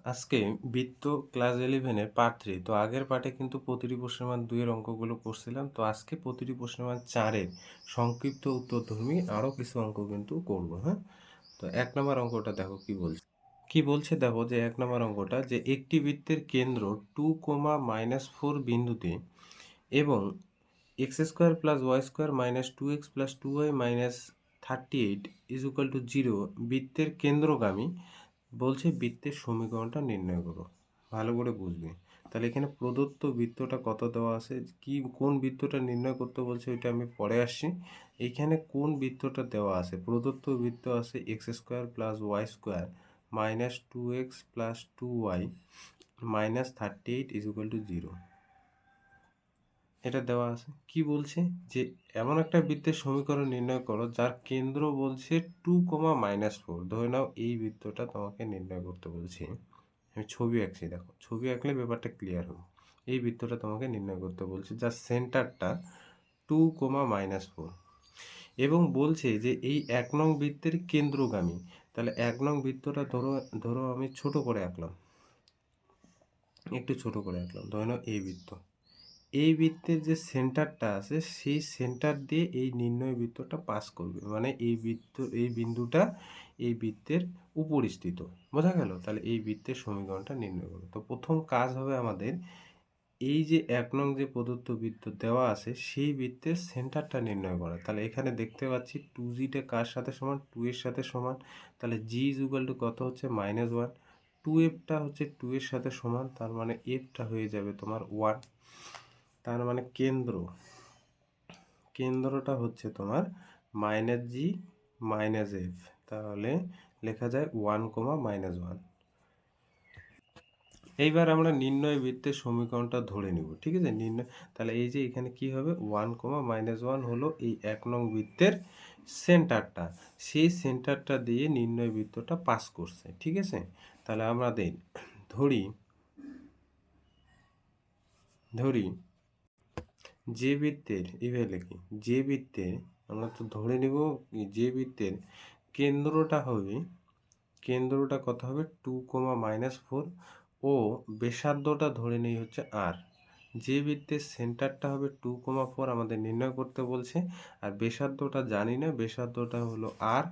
আজকে বৃত্ত class 11-এর part 3। তো আগের পার্টে কিন্তু প্রতিটি প্রশ্নের মান 2 এর অঙ্কগুলো করছিলাম। তো আজকে প্রতিটি প্রশ্নের মান 4 এর সংক্ষিপ্ত উত্তরধর্মী আরও কিছু অঙ্ক কিন্তু করব, হ্যাঁ? তো 1 নম্বর অঙ্কটা দেখো কি বলছে। কি বলছে দেখো যে 1 নম্বর অঙ্কটা যে একটি বৃত্তের কেন্দ্র 2, -4 বিন্দুতে এবং x² + y² - 2x + 2y - 38 = 0 বৃত্তের কেন্দ্রগামী বলছে বৃত্তের সমীকরণটা নির্ণয় করো। ভালো করে বুঝবে। তাহলে এখানে প্রদত্ত বৃত্তটা কত দেওয়া আছে, কি কোন বৃত্তটা নির্ণয় করতে বলছে ওইটা আমি পরে আসছি। এইখানে কোন বৃত্তটা দেওয়া আছে, প্রদত্ত বৃত্ত আছে x² + y² - 2x + 2y - 38 = 0। এটা দেওয়া আছে। কি বলছে যে এমন একটা বৃত্তের সমীকরণ নির্ণয় করো যার কেন্দ্র বলছে 2, -4। ধরে নাও এই বৃত্তটা তোমাকে নির্ণয় করতে বলছি। আমি ছবি আঁকছি, দেখো ছবি আঁকলে ব্যাপারটা ক্লিয়ার হবে। এই বৃত্তটা তোমাকে নির্ণয় করতে বলছে যার সেন্টারটা 2, -4 এবং বলছে যে এই 1 নং বৃত্তের কেন্দ্রগামী। তাহলে 1 নং বৃত্তটা ধরো ধরো আমি ছোট করে আঁকলাম, একটু ছোট করে আঁকলাম। ধরে নাও এই বৃত্ত, এই বৃত্তের যে সেন্টারটা আছে সেই সেন্টার দিয়ে এই নির্ণয় বৃত্তটা পাস করবে, মানে এই বিন্দুটা এই বৃত্তের উপরিস্থিত। বোঝা গেল? তাহলে এই বৃত্তের সমীকরণটা নির্ণয় করো। তো প্রথম কাজ হবে আমাদের এই যে 1 নং যে প্রদত্ত বৃত্ত দেওয়া আছে সেই বৃত্তের সেন্টারটা নির্ণয় করা। তাহলে এখানে দেখতে পাচ্ছি 2gটা কার সাথে সমান, 2 এর সাথে সমান। তাহলে g কত হচ্ছে -1। 2fটা হচ্ছে 2 এর সাথে সমান, তার মানে fটা হয়ে যাবে তোমার 1। তার মানে কেন্দ্রটা হচ্ছে তোমার -g -f। তাহলে লেখা যায় 1, -1। এইবার আমরা নির্ণয় বৃত্তের সমীকরণটা ধরে নিব, ঠিক আছে? তাহলে এই যে এখানে কি হবে, 1, -1 হলো এই 1 নং বৃত্তের সেন্টারটা। সেই সেন্টারটা দিয়ে নির্ণয় বৃত্তটা পাস করছে, ঠিক আছে? তাহলে আমাদের ধরি যে বৃত্তের এইভাবে লিখি, যে বৃত্তের আমরা তো ধরে নিব যে বৃত্তের কেন্দ্রটা কত হবে 2, -4 ও ব্যাসার্ধটা ধরে নেই হচ্ছে r। যে বৃত্তের সেন্টারটা হবে 2, 4 আমাদের নির্ণয় করতে বলছে, আর ব্যাসার্ধটা জানি না, ব্যাসার্ধটা হলো r।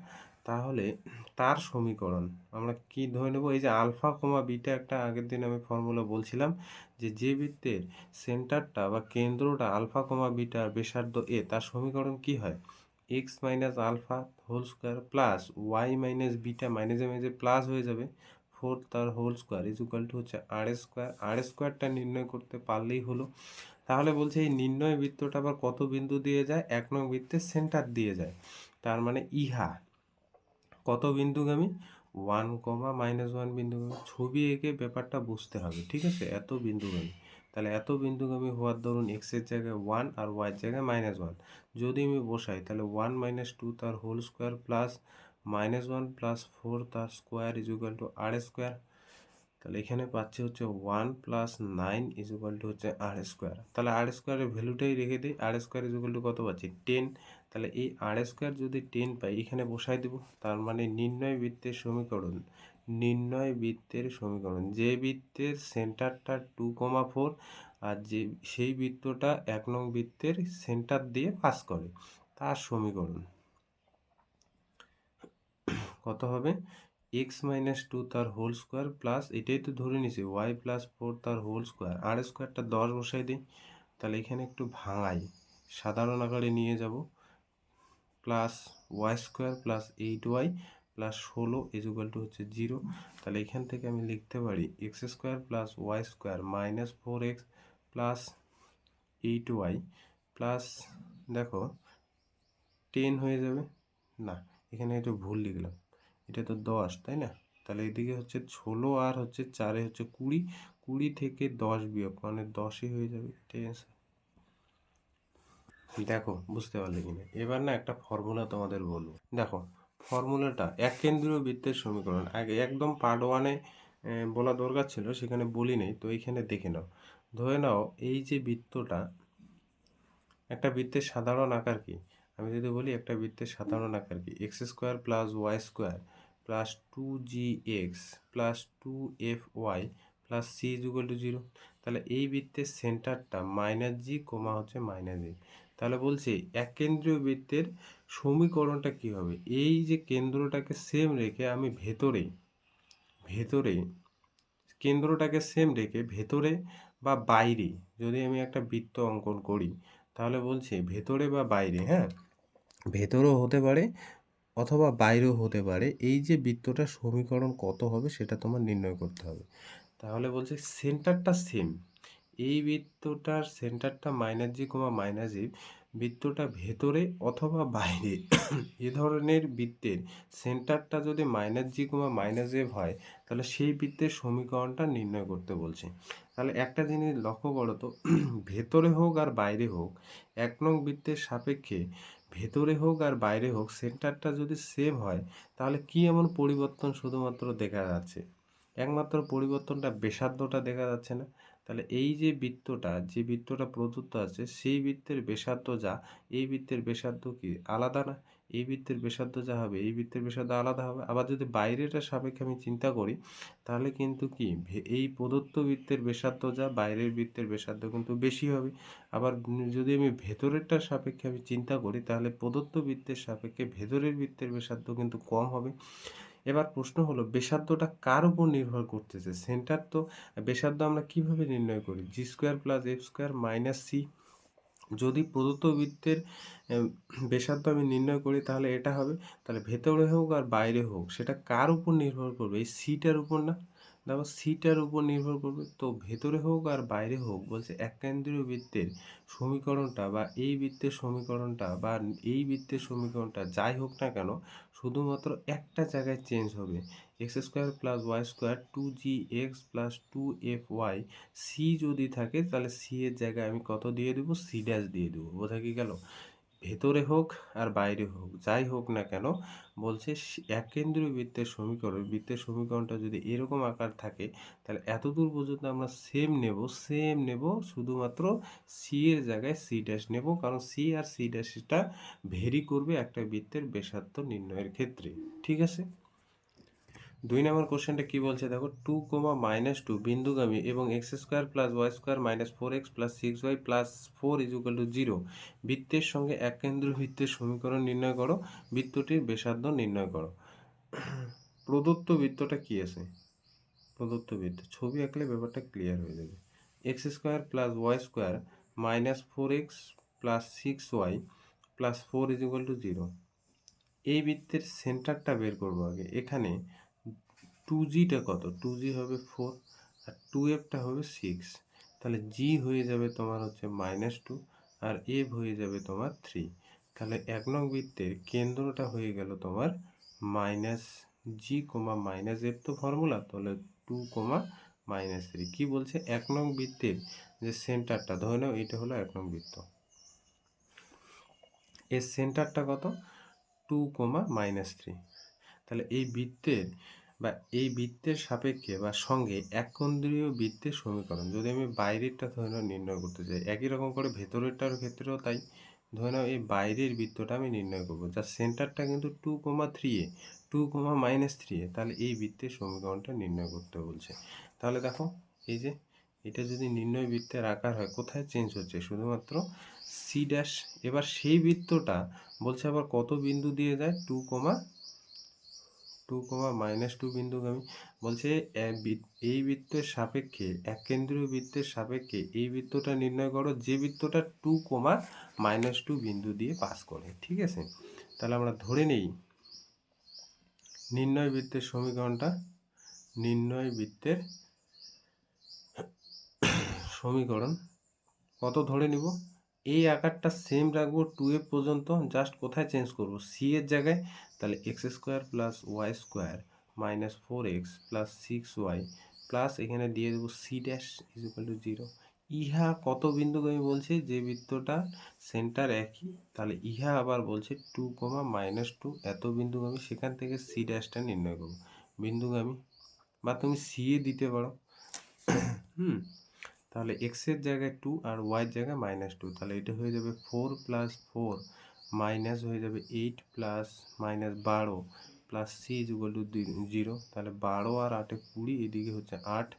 তাহলে তার সমীকরণ আমরা কি ধরে নেব, এই যে আলফা কমা বিটা একটা আগের দিন আমি ফর্মুলা বলছিলাম যে বৃত্তের সেন্টারটা বা কেন্দ্রটা আলফা কমা বিটা ব্যাসার্ধ a, তার সমীকরণ কি হয়, x - alpha whole square plus y - beta মাইনাসে মাইনাসে প্লাস হয়ে যাবে 4 তার হোল স্কোয়ার হচ্ছে আর স্কোয়ারটা নির্ণয় করতে পারলেই হলো। তাহলে বলছে এই নির্ণয় বৃত্তটা আবার কত বিন্দু দিয়ে যায়, 1 নং বৃত্তের সেন্টার দিয়ে যায়। তার মানে ইহা কত বিন্দুগামী, 1, -1 বিন্দুগামী। ছবি এঁকে ব্যাপারটা বুঝতে হবে, ঠিক আছে? এত বিন্দুগামী। তাহলে এত বিন্দুগামী হওয়ার দরুন x এর জায়গায় 1 আর y এর জায়গায় -1 যদি আমি বসাই, তাহলে 1 - 2 তার হোল স্কোয়ার প্লাস -1 প্লাস 4 তার স্কোয়ার আর স্কোয়ার। তাহলে এখানে পাচ্ছি হচ্ছে 1 + 9 হচ্ছে আর স্কোয়ার। তাহলে আর স্কোয়ারের ভ্যালুটাই রেখে দিই, আর স্কোয়ার কত পাচ্ছি 10। তাহলে এই আর স্কোয়ার যদি 10 পাই এখানে বসাই দেব। তার মানে নির্ণয় বৃত্তের সমীকরণ যে বৃত্তের সেন্টারটা 2, 4 আর যে সেই বৃত্তটা 1 নং বৃত্তের সেন্টার দিয়ে পাস করে, তার সমীকরণ কত হবে, x - 2 তার হোল স্কোয়ার প্লাস এটাই তো ধরে নিছি y + 4 তার হোল স্কোয়ার, আর স্কোয়ারটা 10 বসাই দিই। তাহলে এখানে একটু ভাঙাই, সাধারণ আকারে নিয়ে যাব, plus y² plus 8y plus 16 হচ্ছে 0। তাহলে এখান থেকে আমি লিখতে পারি x² plus y² - 4x plus 8y plus, দেখো 10 হয়ে যাবে না, এখানে একটু ভুল লিখলাম, এটা তো 10 তাই না? তাহলে এদিকে হচ্ছে 16 আর হচ্ছে 4 হচ্ছে 20, 20 থেকে 10 বিয়োগ মানে 10ই হয়ে যাবে, ঠিক আছে? দেখো বুঝতে পারলে কিনা। এবার না একটা ফর্মুলা তোমাদের বলবো, দেখো ফর্মুলাটা এক কেন্দ্রীয় বৃত্তের সমীকরণ আগে একদম পার্ট 1-এ বলা দরকার ছিল, সেখানে বলি নেই, তো এইখানে দেখে নাও। ধরে নাও এই যে বৃত্তটা, একটা বৃত্তের সাধারণ আকার কি, আমি যদি বলি একটা বৃত্তের সাধারণ আকার কি, x² plus y² plus 2gx plus 2fy plus c equal to 0। তাহলে এই বৃত্তের সেন্টারটা মাইনাস জি কমা হচ্ছে মাইনাস এ। তাহলে বলছি এক কেন্দ্রীয় বৃত্তের সমীকরণটা কি হবে? এই যে কেন্দ্রটাকে সেম রেখে আমি ভেতরে কেন্দ্রটাকে সেম রেখে ভেতরে বা বাইরে যদি আমি একটা বৃত্ত অঙ্কন করি, তাহলে বলছি ভেতরে বা বাইরে, হ্যাঁ, ভেতরেও হতে পারে অথবা বাইরেও হতে পারে, এই যে বৃত্তটার সমীকরণ কত হবে সেটা তোমার নির্ণয় করতে হবে। তাহলে বলছে সেন্টারটা সেম, এই বৃত্তটার সেন্টারটা মাইনাস জি কমা মাইনাস জি, বৃত্তটা ভেতরে অথবা বাইরে এ ধরনের বৃত্তের সেন্টারটা যদি মাইনাস জি কমা মাইনাস এফ হয়, তাহলে সেই বৃত্তের সমীকরণটা নির্ণয় করতে বলছে। তাহলে একটা জিনিস লক্ষ্য করো তো, ভেতরে হোক আর বাইরে হোক, 1 নং বৃত্তের সাপেক্ষে ভেতরে হোক আর বাইরে হোক সেন্টারটা যদি সেম হয়, তাহলে কি এমন পরিবর্তন শুধুমাত্র দেখা যাচ্ছে? একমাত্র পরিবর্তনটা ব্যাসার্ধটা দেখা যাচ্ছে না? তাহলে এই যে বৃত্তটা, যে বৃত্তটা প্রদত্ত আছে সেই বৃত্তের ব্যাসার্ধ যা, এই বৃত্তের ব্যাসার্ধ কি আলাদা না? এই বৃত্তের ব্যাসার্ধ যা হবে এই বৃত্তের ব্যাসার্ধ আলাদা হবে। আবার যদি বাইরেটার সাপেক্ষে আমি চিন্তা করি, তাহলে কিন্তু কি এই প্রদত্ত বৃত্তের ব্যাসার্ধ যা, বাইরের বৃত্তের ব্যাসার্ধ কিন্তু বেশি হবে। আবার যদি আমি ভেতরেরটার সাপেক্ষে আমি চিন্তা করি, তাহলে প্রদত্ত বৃত্তের সাপেক্ষে ভেতরের বৃত্তের ব্যাসার্ধ কিন্তু কম হবে। এবার প্রশ্ন হলো ব্যাসার্ধটা কার উপর নির্ভর করতেছে? সেন্টার তো, ব্যাসার্ধ আমরা কিভাবে নির্ণয় করি? G square plus f square minus c. যদি প্রদত্ত বৃত্তের ব্যাসার্ধ আমি নির্ণয় করি তাহলে এটা হবে। তাহলে ভেতরে হোক আর বাইরে হোক সেটা কার উপর নির্ভর করবে? এই সিটার উপর না? দেখো সিটার উপর নির্ভর করবে। তো ভেতরে হোক আর বাইরে হোক বলছে এককেন্দ্রীয় বৃত্তের সমীকরণটা বা এই বৃত্তের সমীকরণটা বা এই বৃত্তের সমীকরণটা যাই হোক না কেন, শুধুমাত্র একটা জায়গায় চেঞ্জ হবে। X square plus y square 2gx plus 2fy C যদি থাকে তাহলে সি এর জায়গায় আমি কত দিয়ে দেবো? সি ড্যাশ দিয়ে দেবো। বোঝা কি গেল? ভেতরে হোক আর বাইরে হোক যাই হোক না কেন, বলছে এককেন্দ্রীয় বৃত্তের সমীকরণটা যদি এরকম আকার থাকে, তাহলে এতদূর পর্যন্ত আমরা সেম নেব, শুধুমাত্র সি এর জায়গায় সি ড্যাশ নেব, কারণ সি আর সি ড্যাশটা ভেরি করবে একটা বৃত্তের ব্যাসার্ধ নির্ণয়ের ক্ষেত্রে। ঠিক আছে? 2 নম্বর কোশ্চেনটা কি বলছে দেখো, 2, বিন্দুগামী এবং x square plus y square minus 4x plus 6y plus 4 equal to 0 বৃত্তের সঙ্গে এক কেন্দ্র বৃত্তের সমীকরণ নির্ণয় করো, বৃত্তটির ব্যাসার্ধ নির্ণয় করো। প্রদত্ত বৃত্তটা কি আছে? প্রদত্ত বৃত্ত ছবি আঁকলে ব্যাপারটা ক্লিয়ার হয়ে যাবে। X square plus y square minus 4x plus 6y plus 4 equal to 0। এই বৃত্তের সেন্টারটা বের করবো আগে। এখানে 2gটা কত? 2g হবে 4 আর 2fটা হবে 6। তাহলে g হয়ে যাবে তোমার হচ্ছে -2 আর f হয়ে যাবে তোমার 3। তাহলে 1 নং বৃত্তের কেন্দ্রটা হয়ে গেল তোমার -g, -f তো ফর্মুলা, তাহলে 2, -3। কি বলছে? 1 নং বৃত্তের যে সেন্টারটা, ধরে নাও এটা হলো 1 নং বৃত্ত, এর সেন্টারটা কত? 2, -3। তাহলে এই বৃত্তের সাপেক্ষে বা সঙ্গে এককেন্দ্রীয় বৃত্তের সমীকরণ যদি আমি বাইরেরটা ধরে নাও নির্ণয় করতে চাই, একই রকম করে ভেতরেরটার ক্ষেত্রেও তাই। ধরে নাও এই বাইরের বৃত্তটা আমি নির্ণয় করবো, যার সেন্টারটা কিন্তু 2, 3 2, -3 তাহলে এই বৃত্তের সমীকরণটা নির্ণয় করতে বলছে। তাহলে দেখো এই যে এটা যদি নির্ণয় বৃত্তের আকার হয়, কোথায় চেঞ্জ হচ্ছে? শুধুমাত্র সি ড্যাশ। এবার সেই বৃত্তটা বলছে আবার কত বিন্দু দিয়ে যায়? 2, -2 বিন্দুগামী। বলছে এই বৃত্তের সাপেক্ষে এক কেন্দ্রীয় বৃত্তের সাপেক্ষে এই বৃত্তটা নির্ণয় করো যে বৃত্তটা 2, -2 বিন্দু দিয়ে পাস করে। ঠিক আছে? তাহলে আমরা ধরে নেই নির্ণয় বৃত্তের সমীকরণটা, নির্ণয় বৃত্তের সমীকরণ কত ধরে নিব? এই আকারটা সেম রাখবো 2f পর্যন্ত, জাস্ট কোথায় চেঞ্জ করব? সি এর জায়গায়। তাহলে x square plus y square minus 4x plus 6y plus এখানে দিয়ে দেবো সি ড্যাশ ইকুয়াল টু 0। ইহা কত বিন্দুগামী বলছে? যে বৃত্তটা সেন্টার একই, তাহলে ইহা আবার বলছে 2, -2 এত বিন্দুগামী, সেখান থেকে সি ড্যাশটা নির্ণয় করবো বিন্দুগামী, বা তুমি সি এ দিতে পারো। তাহলে এক্স এর জায়গায় 2 আর ওয়াই এর জায়গায় -2, তাহলে এটা হয়ে যাবে 4 + 4 মাইনাস হয়ে যাবে 8 plus -12 plus C equal to 0, তাহলে 12 আর 8 20, এদিকে হচ্ছে 8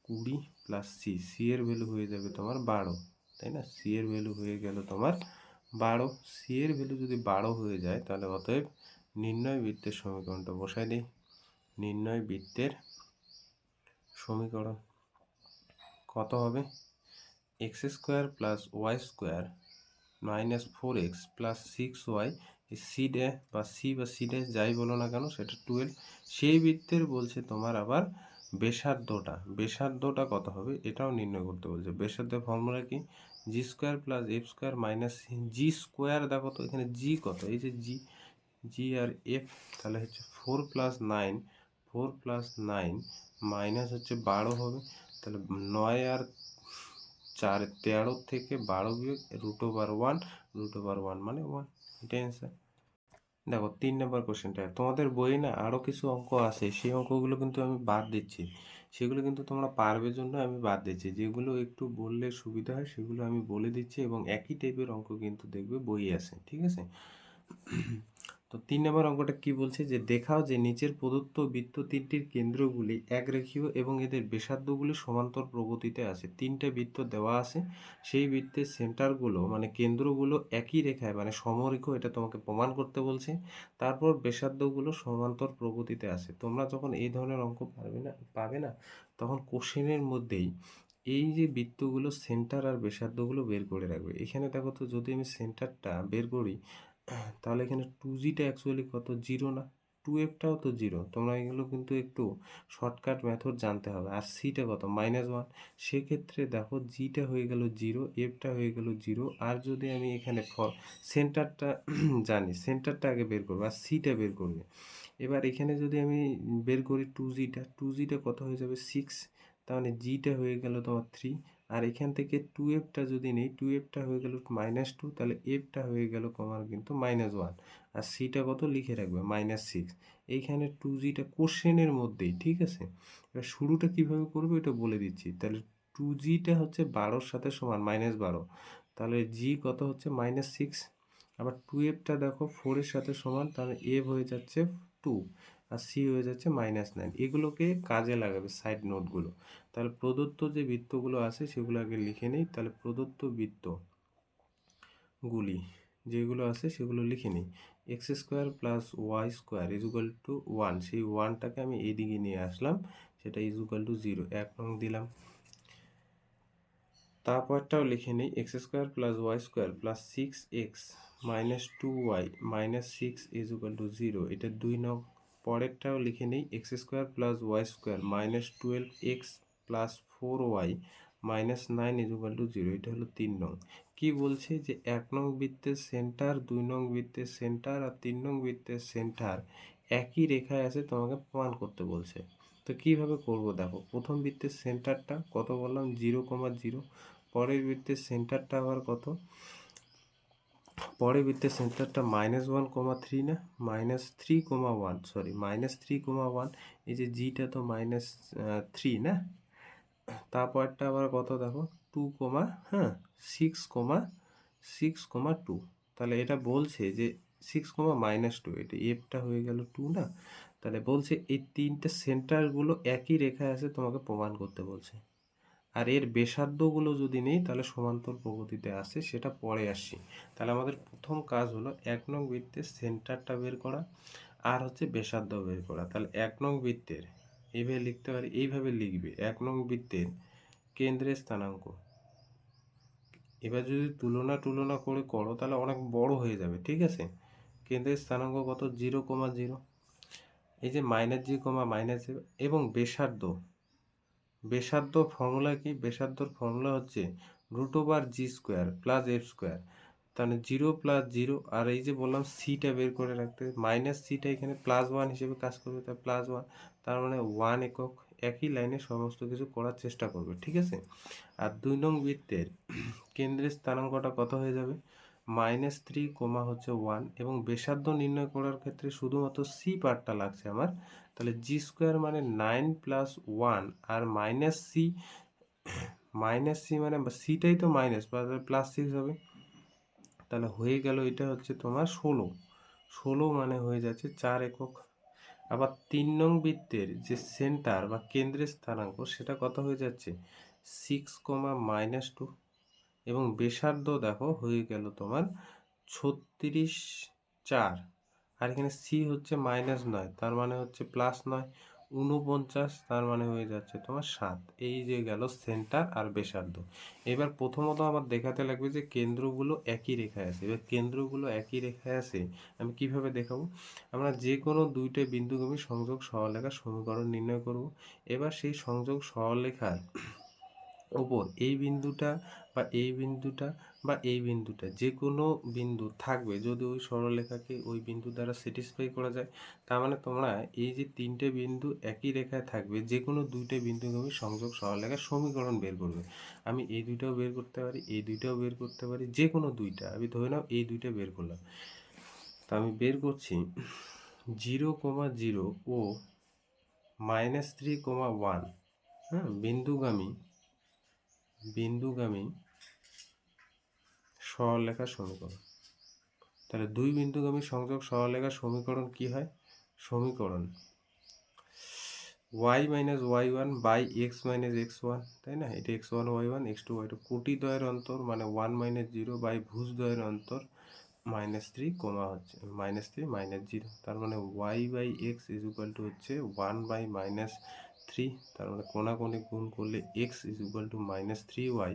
20 প্লাস সি, সি এর ভ্যালু হয়ে যাবে তোমার 12, তাই না? সি এর ভ্যালু হয়ে গেল তোমার 12, সি এর ভ্যালু যদি 12 হয়ে যায় তাহলে অতএব নির্ণয় বৃত্তের সমীকরণটা বসাই দিই। নির্ণয় বৃত্তের সমীকরণ কত হবে? X square plus y square minus 4x plus 6y, C ডে বা সি বা সি ড্যাশ যাই বলো না কেন সেটা 12, সেই বৃত্তের বলছে তোমার আবার বেসার্ধটা কত হবে এটাও নির্ণয় করতে বলছে। বেসার্ধের ফর্মুলা কি? G square plus f square minus g square, দেখো তো এখানে জি কত, এই যে জি, জি আর এফ, তাহলে হচ্ছে 4 প্লাস 9 মাইনাস হচ্ছে 12 হবে, তাহলে 9 আর 4 13 থেকে 12 বিয়োগ √1 মানে 1, এটা অ্যান্সার। দেখো 3 নম্বর কোশ্চেনটা, তোমাদের বইয়ে না আরও কিছু অঙ্ক আছে, সেই অঙ্কগুলো কিন্তু আমি বাদ দিচ্ছি, সেগুলো কিন্তু তোমরা পারবে জন্য আমি বাদ দিচ্ছি, যেগুলো একটু বললে সুবিধা হয় সেগুলো আমি বলে দিচ্ছি, এবং একই টাইপের অঙ্ক কিন্তু দেখবে বইয়ে আছে, ঠিক আছে? তো 3 নম্বর অঙ্কটা কি বলছে, যে দেখাও যে নিচের প্রদত্ত বৃত্ত তিনটির কেন্দ্রগুলি একরেখীয় এবং এদের ব্যাসার্ধগুলি সমান্তর প্রগতিতে আছে। 3টে বৃত্ত দেওয়া আছে, সেই বৃত্তের সেন্টারগুলো মানে কেন্দ্রগুলো একই রেখায় মানে সমরেখ, এটা তোমাকে প্রমাণ করতে বলছে। তারপর ব্যাসার্ধগুলো সমান্তর প্রগতিতে আছে। তোমরা যখন এই ধরনের অঙ্ক পাবে না তখন কোশ্চেনের মধ্যেই এই যে বৃত্তগুলো সেন্টার আর ব্যাসার্ধগুলো বের করে রাখবে। এখানে দেখো তো, যদি আমি সেন্টারটা বের করি তাহলে এখানে 2Gটা অ্যাকচুয়ালি কত, 0 না? 2Fটাও তো 0, তোমরা এগুলো কিন্তু একটু শর্টকাট মেথড জানতে হবে। আর সিটা কত, -1, সেক্ষেত্রে দেখো জিটা হয়ে গেল 0, এফটা হয়ে গেল 0, আর যদি আমি এখানে সেন্টারটা জানি, সেন্টারটা আগে বের করবো আর সিটা বের করবে। এবার এখানে যদি আমি বের করি 2Gটা কত হয়ে যাবে, 6, তার মানে জিটা হয়ে গেল তোমার 3, আর এখান থেকে 2Fটা যদি নেই, 2Fটা হয়ে গেল -2, তাহলে এফটা হয়ে গেল তোমার কিন্তু -1, আর সিটা কত লিখে রাখবে -6। এইখানে 2Gটা কোশ্চেনের মধ্যেই, ঠিক আছে? এবার শুরুটা কিভাবে করবে এটা বলে দিচ্ছি। তাহলে 2Gটা হচ্ছে 12-র সাথে সমান -12, তাহলে জি কত হচ্ছে -6, আবার 2Fটা দেখো 4-এর সাথে সমান, তাহলে এফ হয়ে যাচ্ছে 2, আর সি হয়ে যাচ্ছে -9। এগুলোকে কাজে লাগাবে সাইড নোটগুলো। তাহলে প্রদত্ত যে বৃত্তগুলো আছে সেগুলো আগে লিখে নেই। তাহলে প্রদত্ত বৃত্তগুলি যেগুলো আছে সেগুলো লিখে নিই। X square plus y square equal to 1, সেই 1টাকে আমি এইদিকে নিয়ে আসলাম, সেটা ইজুকাল টু 0, 1 নং দিলাম। তারপরটাও লিখে নিই, x square plus y square plus 6x minus 2y minus 6 equal to 0, এটা 2 নং। পরেরটাও লিখে নিই, x square plus y square minus 12x plus 4y minus 9 equal to 0, এটা হলো 3 নং। কি বলছে, যে 1 নং বৃত্তের সেন্টার, 2 নং বৃত্তের সেন্টার আর 3 নং বৃত্তের সেন্টার একই রেখায় আছে, তোমাকে প্রমাণ করতে বলছে। তো কিভাবে করব, দেখো প্রথম বৃত্তের সেন্টারটা কত বললাম, 0,0, পরের বৃত্তের সেন্টারটা আবার কত, পরের বৃত্তের সেন্টারটা -1,3 না, -3,1, সরি -3,1, এই যে জিটা তো -3 না, তারপরটা আবার কত দেখো 2, হ্যাঁ 6,2, তাহলে এটা বলছে যে 6,-2, এটা এফটা হয়ে গেল 2 না, তাহলে বলছে এই তিনটে সেন্টারগুলো একই রেখায় আছে, তোমাকে প্রমাণ করতে বলছে। আর এর ব্যাসার্ধগুলো যদি নেই তাহলে সমান্তর প্রগতিতে আসে, সেটা পরে আসছি। তাহলে আমাদের প্রথম কাজ হলো 1 নং বৃত্তের সেন্টারটা বের করা আর হচ্ছে ব্যাসার্ধ বের করা। তাহলে 1 নং বৃত্তের এইভাবে লিখতে পারি, এইভাবে লিখবে 1 নং বৃত্তের কেন্দ্রের স্থানাঙ্ক। এবার যদি তুলনা করে করো তাহলে অনেক বড় হয়ে যাবে, ঠিক আছে? কেন্দ্রের স্থানাঙ্ক কত, 0,0, এই যে -g, -0 এবং ব্যাসার্ধ ফর্মুলা কি, ব্যাসার্ধর ফর্মুলা হচ্ছে √g² প্লাস এফ স্কোয়ার, তাহলে 0 প্লাস 0, আর এই যে বললাম সিটা বের করে রাখতে, মাইনাস সিটা এখানে +1 হিসেবে কাজ করবে, তাই +1, তার মানে 1 একক, একই লাইনে সমস্ত কিছু করার চেষ্টা করবে, ঠিক আছে? আর 2 নং বৃত্তের কেন্দ্রের স্থানাঙ্কটা কত হয়ে যাবে, -3, হচ্ছে 1, এবং ব্যাসার্ধ নির্ণয় করার ক্ষেত্রে শুধুমাত্র সি পার্টটা লাগছে আমার। তাহলে g² মানে 9 + 1, আর -c মানে সিটাই তো মাইনাস, +6 হবে, তাহলে হয়ে গেল এটা হচ্ছে তোমার 16 মানে হয়ে যাচ্ছে 4 একক। আবার 3 নং বৃত্তের যে সেন্টার বা কেন্দ্রের স্থানাঙ্ক সেটা কত হয়ে যাচ্ছে 6, -2 এবং ব্যাসার্ধ দেখো হয়ে গেল তোমার 36, 4 আর এখানে সি হচ্ছে -9 তার মানে হচ্ছে +9, 49 তার মানে হয়ে যাচ্ছে তোমার 7। এই যে গেল সেন্টার আর ব্যাসার্ধ। এবার প্রথমত আমার দেখাতে লাগবে যে কেন্দ্রগুলো একই রেখায় আছে। এবার কেন্দ্রগুলো একই রেখায় আছে আমি কিভাবে দেখাবো? আমরা যে কোনো দুইটা বিন্দুগামী সংযোগ সরলরেখার সমীকরণ নির্ণয় করব। এবার সেই সংযোগ সরলরেখার ওপর এই বিন্দুটা বা এই বিন্দুটা বা এই বিন্দুটা যে কোনো বিন্দু থাকবে যদি ওই সরলরেখাকে ওই বিন্দু দ্বারা স্যাটিসফাই করা যায়, তার মানে তোমরা এই যে তিনটে বিন্দু একই রেখায় থাকবে যে কোনো দুইটা বিন্দুগামী সংযোগ সরলরেখার সমীকরণ বের করবে। আমি এই দুইটাও বের করতে পারি, এই দুইটাও বের করতে পারি, যে কোনো দুইটা আমি ধরে নাও এই দুইটা বের করলাম। তা আমি বের করছি 0, 0 ও -3, 1 হ্যাঁ বিন্দুগামী সরলরেখার সমীকরণ। তাহলে দুই বিন্দুগামী সংযোগ সরলরেখার সমীকরণ কি হয়? সমীকরণ y - y1 by x - x1, তাই না? এটা x1 y1 x2 y2 কোটি দ্বয়ের অন্তর মানে 1 - 0 বাই ভুজ দ্বয়ের অন্তর -3, হচ্ছে -3 -0 তার মানে y by x is equal to হচ্ছে 1 বাই -3 তার মানে কোণাকোণি গুণ করলে x is equal two -3y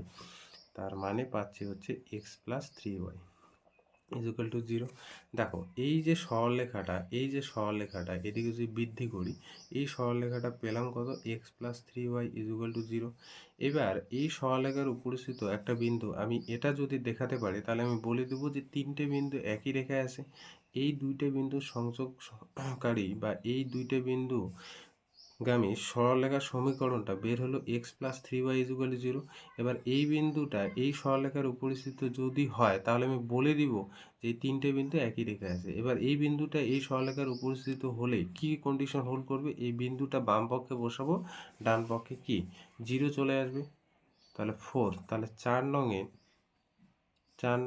তার মানে পাচ্ছি হচ্ছে x plus 3y is equal to 0। দেখো এই যে সরলরেখাটা এদিকে যদি বৃদ্ধি করি এই সরলরেখাটা পেলাম কত x plus 3y is equal to 0। এবার এই সরলরেখার উপরিস্থিত একটা বিন্দু আমি এটা যদি দেখাতে পারি তাহলে আমি বলে দেবো যে তিনটে বিন্দু একই রেখায় আছে। এই দুইটা বিন্দু সংযোগকারী বা এই দুইটা বিন্দু গামী সরলরেখার সমীকরণটা বের হলো x plus 3y is equal to 0। এবার এই বিন্দুটা এই সরলরেখার উপরিস্থিত যদি হয় তাহলে আমি বলে দিব যে এই তিনটে বিন্দু একই রেখায় আছে। এবার এই বিন্দুটা এই সরলরেখার উপরিস্থিত হলে কি কন্ডিশন হোল্ড করবে? এই বিন্দুটা বাম পক্ষে বসাবো, ডান পক্ষে কি 0 চলে আসবে, তাহলে 4। তাহলে 4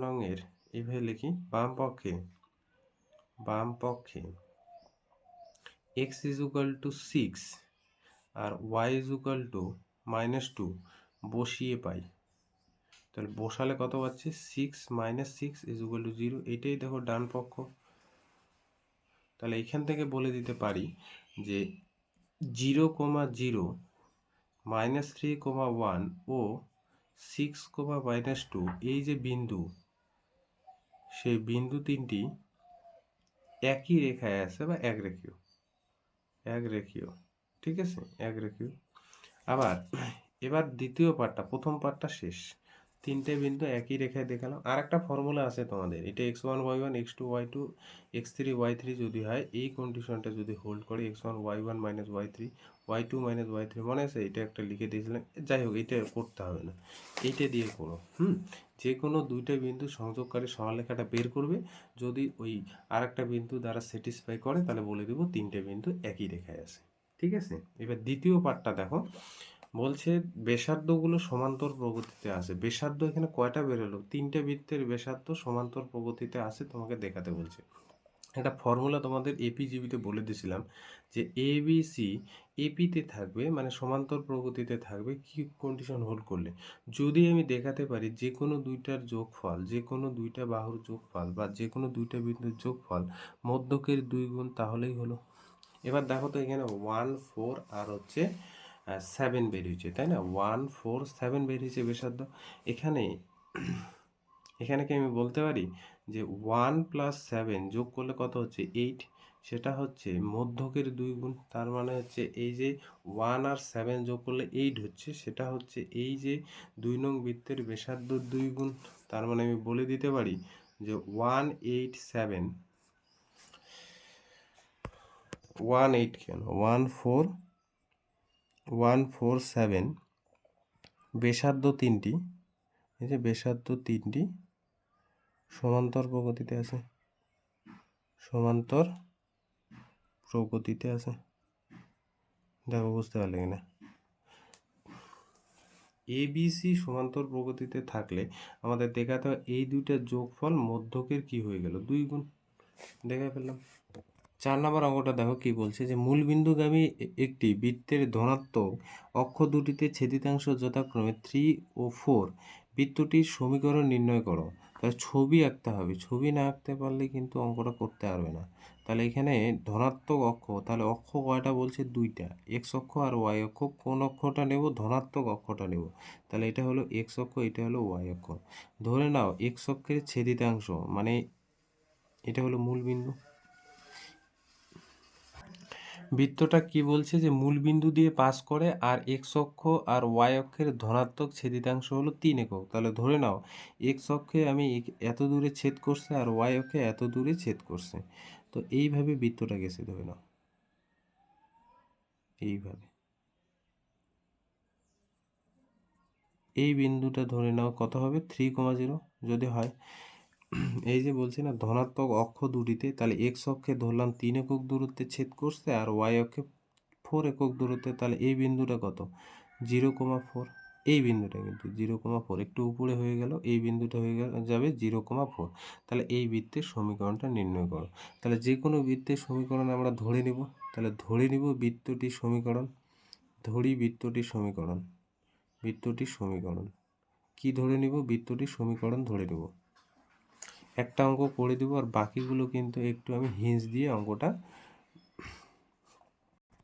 নংয়ের এইভাবে লিখি বাম পক্ষে x ইজ ইকুয়াল টু 6 আর y ইজ ইকুয়াল টু -2 বসিয়ে পাই। তাহলে বসালে কত পাচ্ছি 6 - 6 ইজ ইকুয়াল টু 0। এটাই দেখো ডান পক্ষ। তাহলে এখান থেকে বলে দিতে পারি যে 0, 0 -3, 1 ও 6, -2 এই যে বিন্দু সেই বিন্দু তিনটি একই রেখায় আছে বা একরেখীয়, ঠিক আছে, একরেখীয়। আবার এবার দ্বিতীয় পার্টটা, প্রথম পার্টটা শেষ, তিনটে বিন্দু একই রেখায় দেখালাম। আর একটা ফর্মুলা আছে তোমাদের, এটা x1 y1 x2 y2 x3 y3 যদি হয়, এই কন্ডিশনটা যদি হোল্ড করে x1 y1 minus y3 y2 minus y3, মনে আছে এটা একটা লিখে দিয়েছিলাম। যাই হোক এটা করতে হবে না, এইটা দিয়ে করো। যে কোনো দুইটা বিন্দু সংযোগকারী সরলরেখাটা বের করবে, যদি ওই আর একটা বিন্দু দ্বারা স্যাটিসফাই করে তাহলে বলে দেবো তিনটে বিন্দু একই রেখায় আছে, ঠিক আছে। এবার দ্বিতীয় পার্টটা দেখো, বলছে ব্যাসার্ধগুলো সমান্তর প্রগতিতে আছে। ব্যাসার্ধ এখানে কয়টা বেরোলো? তিনটে বৃত্তের ব্যাসার্ধ সমান্তর প্রগতিতে আছে, তোমাকে দেখাতে বলছে। একটা ফর্মুলা তোমাদের এপিজিবিতে বলে দিয়েছিলাম যে এ বি সি এপিতে থাকবে মানে সমান্তর প্রগতিতে থাকবে কি কন্ডিশন হোল্ড করলে? যদি আমি দেখাতে পারি যে কোনো দুইটার যোগফল, যে কোনো দুইটা বাহুর যোগফল বা যে কোনো দুইটা বিন্দুর যোগফল মধ্যকের 2 গুণ, তাহলেই হলো। এবার দেখো তো এখানে 1, 4 আর হচ্ছে 7 বেরিয়েছে, তাই না? 1, 4, 7 বেরিয়েছে ব্যাসার্ধ। এখানে কি আমি বলতে পারি যে 1 প্লাস 7 যোগ করলে কত হচ্ছে 8, সেটা হচ্ছে মধ্যকের 2 গুণ। তার মানে হচ্ছে এই যে 1 আর 7 যোগ করলে 8 হচ্ছে, সেটা হচ্ছে এই যে 2 নং বৃত্তের ব্যাসার্ধ 2 গুণ। তার মানে আমি বলে দিতে পারি যে 187 কেন 147 ব্যাসার্ধ তিনটি, এই যে ব্যাসার্ধ তিনটি সমান্তর প্রগতিতে আছে, দেখো বুঝতে পারলে কিনা? এবিসি সমান্তর প্রগতিতে থাকলে আমাদের দেখাতে হয় এই দুইটার যোগফল মধ্যকের কি হয়ে গেল 2 গুণ, দেখে ফেললাম। 4 নম্বর অঙ্কটা দেখো কি বলছে যে মূলবিন্দুগামী একটি বৃত্তের ধনাত্মক অক্ষ দুটিতে ছেদিতাংশ যথাক্রমে 3 ও 4 বৃত্তটির সমীকরণ নির্ণয় করো। তাহলে ছবি আঁকতে হবে, ছবি না আঁকতে পারলে কিন্তু অঙ্কটা করতে পারবে না। তাহলে এখানে ধনাত্মক অক্ষ, তাহলে অক্ষ কয়টা বলছে? দুইটা, এক্স অক্ষ আর ওয়াই অক্ষ। কোন অক্ষটা নেব? ধনাত্মক অক্ষটা নেব। তাহলে এটা হলো এক্স অক্ষ, এটা হলো ওয়াই অক্ষ। ধরে নাও এক্স অক্ষের ছেদিতাংশ মানে এটা হলো মূলবিন্দু। বৃত্তটা কি বলছে যে মূলবিন্দু দিয়ে পাস করে আর এক্স অক্ষ আর ওয়াই অক্ষের ধনাত্মক ছেদিতাংশ হলো 3 একক। তাহলে ধরে নাও এক্স অক্ষে আমি এত দূরে ছেদ করছে আর ওয়াই অক্ষে এত দূরে ছেদ করছে। তো এইভাবে বৃত্তটা গেছে, ধরে নাও এইভাবে। এই বিন্দুটা ধরে নাও কত হবে? 3,0 যদি হয়। এই যে বলছি না ধনাত্মক অক্ষ দুটিতে, তাহলে এক্স অক্ষে ধরলাম 3 একক দূরত্বে ছেদ করছে আর ওয়াই অক্ষে 4 একক দূরত্বে। তাহলে এই বিন্দুটা কত? 0,4। এই বিন্দুটা কিন্তু 0,4, একটু উপরে হয়ে গেল, এই বিন্দুটা হয়ে যাবে 0,4। তাহলে এই বৃত্তের সমীকরণটা নির্ণয় করো। তাহলে যে কোনো বৃত্তের সমীকরণ আমরা ধরে নিব। তাহলে ধরে নিব বৃত্তটির সমীকরণ, ধরি বৃত্তটির সমীকরণ। বৃত্তটির সমীকরণ কি ধরে নিব? বৃত্তটির সমীকরণ ধরে নিব। একটা অঙ্ক করে দেবো আর বাকিগুলো কিন্তু একটু আমি হিন্স দিয়ে অঙ্কটা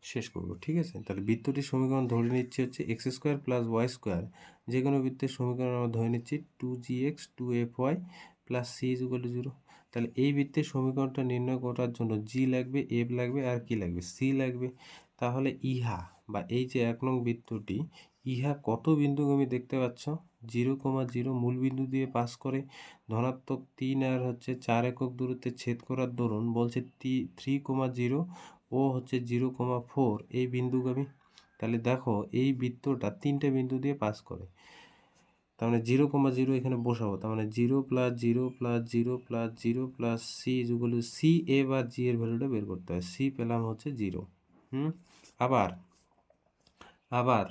শেষ করব, ঠিক আছে? তাহলে বৃত্তটির সমীকরণ ধরে নিচ্ছি হচ্ছে x square plus y square. যে কোনো বৃত্তের সমীকরণ আমরা ধরে নিচ্ছি 2gx 2fy plus C is equal to 0। তাহলে এই বৃত্তের সমীকরণটা নির্ণয় করার জন্য জি লাগবে, এফ লাগবে, আর কি লাগবে? সি লাগবে। তাহলে ইহা বা এই যে 1 নং বৃত্তটি, ইহা কত বিন্দুগামী দেখতে পাচ্ছ? 0,0 মূল বিন্দু দিয়ে পাস করে ধনাত্মক 3 আর হচ্ছে 4 একক দূরত্বে ছেদ করার দরুন বলছে 3,0 ও হচ্ছে 0,4 এই বিন্দুগামী। তাহলে দেখো এই বৃত্তটা 3টে বিন্দু দিয়ে পাস করে, তার মানে 0,0 এখানে বসাবো। তার মানে 0 plus 0 plus 0 plus 0 plus c equal to c, a বা জি এর ভ্যালুটা বের করতে হয়। সি পেলাম হচ্ছে 0। আবার আবার